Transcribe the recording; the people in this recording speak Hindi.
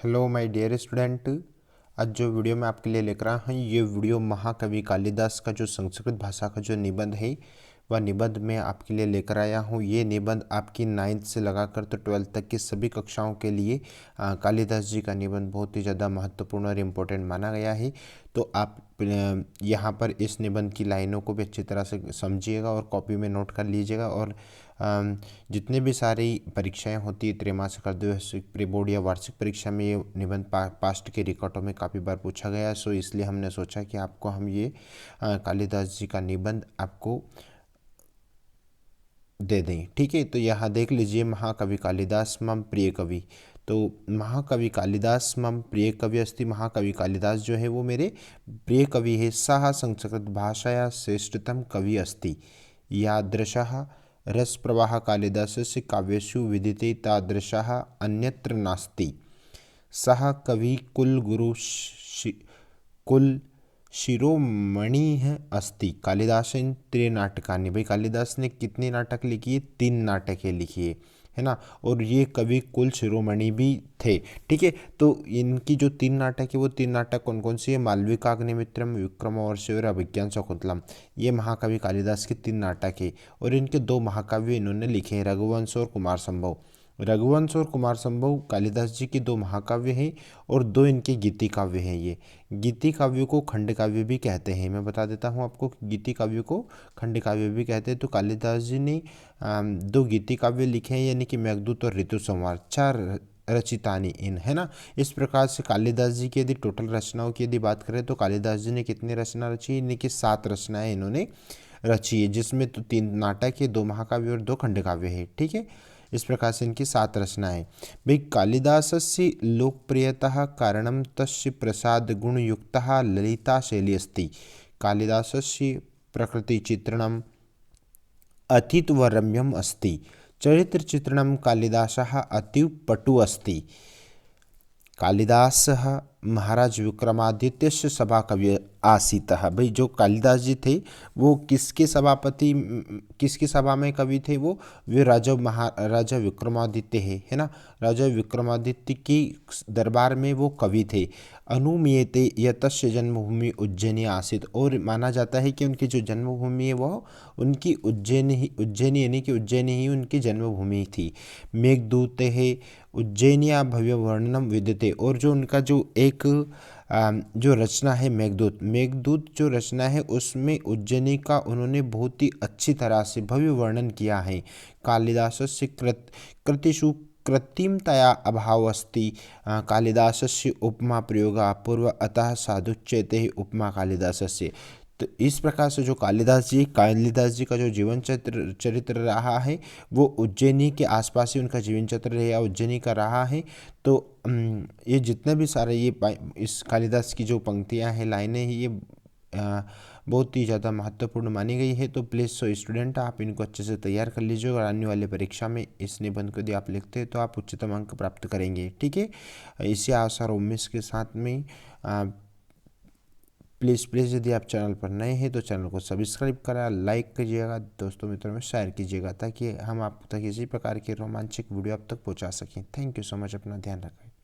Hello my dear student. आज जो वीडियो मैं आपके लिए लेकर आया हूँ, ये वीडियो महाकवि कालिदास का जो संस्कृत भाषा का जो निबंध है वह निबंध मैं आपके लिए लेकर आया हूँ। ये निबंध आपकी 9th से लगाकर तो 12th तक की सभी कक्षाओं के लिए कालिदास जी का निबंध बहुत ही ज़्यादा महत्वपूर्ण और इम्पोर्टेंट माना गया है। तो आप यहाँ पर इस निबंध की लाइनों को भी अच्छी तरह से समझिएगा और कॉपी में नोट कर लीजिएगा। और जितने भी सारी परीक्षाएं होती है, त्रैमासिक, अर्धवार्षिक, प्री बोर्ड या वार्षिक परीक्षा में, ये निबंध पास्ट के रिकॉर्डों में काफ़ी बार पूछा गया है। सो इसलिए हमने सोचा कि आपको हम ये कालिदास जी का निबंध आपको दे दें। ठीक है, तो यहाँ देख लीजिए, महाकवि कालिदास मम प्रिय कवि। तो महाकवि कालिदास मम प्रिय कवि अस्ति। महाकवि कालिदास जो है वो मेरे प्रिय कवि है। सः संस्कृत भाषाया श्रेष्ठतम कवि अस्ति। यादृशः रस प्रवाह कालिदासस्य काव्येषु विदिते तादृशः अन्यत्र नास्ति। सः कवि कुल गुरु कुल शिरोमणि अस्ति। कालिदासेन त्रिनाटकानि। भाई कालिदास ने कितने नाटक लिखी है? 3 नाटकें लिखी है ना। और ये कवि कुल शिरोमणि भी थे। ठीक है, तो इनकी जो 3 नाटक है वो 3 नाटक कौन कौन सी है? मालविकाग्निमित्रम, विक्रमोर्वशी और अभिज्ञान शाकुंतलम। ये महाकवि कालिदास के 3 नाटक है। और इनके 2 महाकाव्य इन्होंने लिखे हैं, रघुवंश और कुमार संभव। रघुवंश और कुमार संभव कालिदास जी के 2 महाकाव्य हैं और 2 इनके गीति काव्य हैं। ये गीति काव्य को खंड काव्य भी कहते हैं। मैं बता देता हूँ आपको, गीति काव्य को खंड काव्य भी कहते हैं। तो कालिदास जी ने 2 गीति काव्य लिखे हैं, यानी कि मेघदूत और ऋतु संहार। 4 रचितानी इन, है ना। इस प्रकार से कालिदास जी की यदि टोटल रचनाओं की यदि बात करें तो कालिदास जी ने कितनी रचना रची? यानी कि 7 रचनाएं इन्होंने रची है, जिसमें तो 3 नाटक है, 2 महाकाव्य और 2 खंड काव्य है। ठीक है, इस प्रकार से इनकी 7 रचनाएं। भाई कालिदासस्य लोकप्रियतः कारणं तस्य प्रसाद गुणयुक्तः ललिता शैली अस्ति। कालिदासस्य प्रकृतिचित्रणम् अतीवरम्यम् अस्ति। चरित्रचित्रणं कालिदासः अतीव पटु अस्ति। कालिदासः महाराज विक्रमादित्यस्य सभा कवि आसीतः। भाई जो कालिदास जी थे वो किसके सभापति, किसकी सभा में कवि थे? वो राजा विक्रमादित्य है ना। राजा विक्रमादित्य की दरबार में वो कवि थे। अनुमीयते यतस्य जन्मभूमि उज्जैनी आसीत। और माना जाता है कि उनकी जो जन्मभूमि है वह उनकी उज्जैनी यानी कि उज्जैनी ही उनकी जन्मभूमि थी। मेघदूते है उज्जैनिया भव्य वर्णनम विद्यते। और जो उनका जो एक जो रचना है मेघदूत जो रचना है उसमें उज्जैनी का उन्होंने बहुत ही अच्छी तरह से भव्य वर्णन किया है। कालिदासस्य कृतिषु कृत्रिमतया अभाव अस्ति। कालिदासस्य उपमा प्रयोगा पूर्व अतः साधुच्यते उपमा कालिदासस्य। तो इस प्रकार से जो कालिदास जी का जो जीवन चरित्र रहा है वो उज्जैनी के आसपास ही उनका जीवन चरित्र या उज्जैनी का रहा है। तो ये जितने भी सारे इस कालिदास की जो पंक्तियां हैं, लाइनें हैं, ये बहुत ही ज़्यादा महत्वपूर्ण मानी गई है। तो प्लीज़ सो स्टूडेंट, आप इनको अच्छे से तैयार कर लीजिए और आने वाले परीक्षा में इस निबंध को यदि आप लिखते हैं तो आप उच्चतम अंक प्राप्त करेंगे। ठीक है, इसी आशा और उम्मीद के साथ में प्लीज़ यदि आप चैनल पर नए हैं तो चैनल को सब्सक्राइब करा, लाइक कीजिएगा, दोस्तों मित्रों में शेयर कीजिएगा, ताकि हम आप तक इसी प्रकार के रोमांचक वीडियो आप तक पहुंचा सकें। थैंक यू सो मच, अपना ध्यान रखें।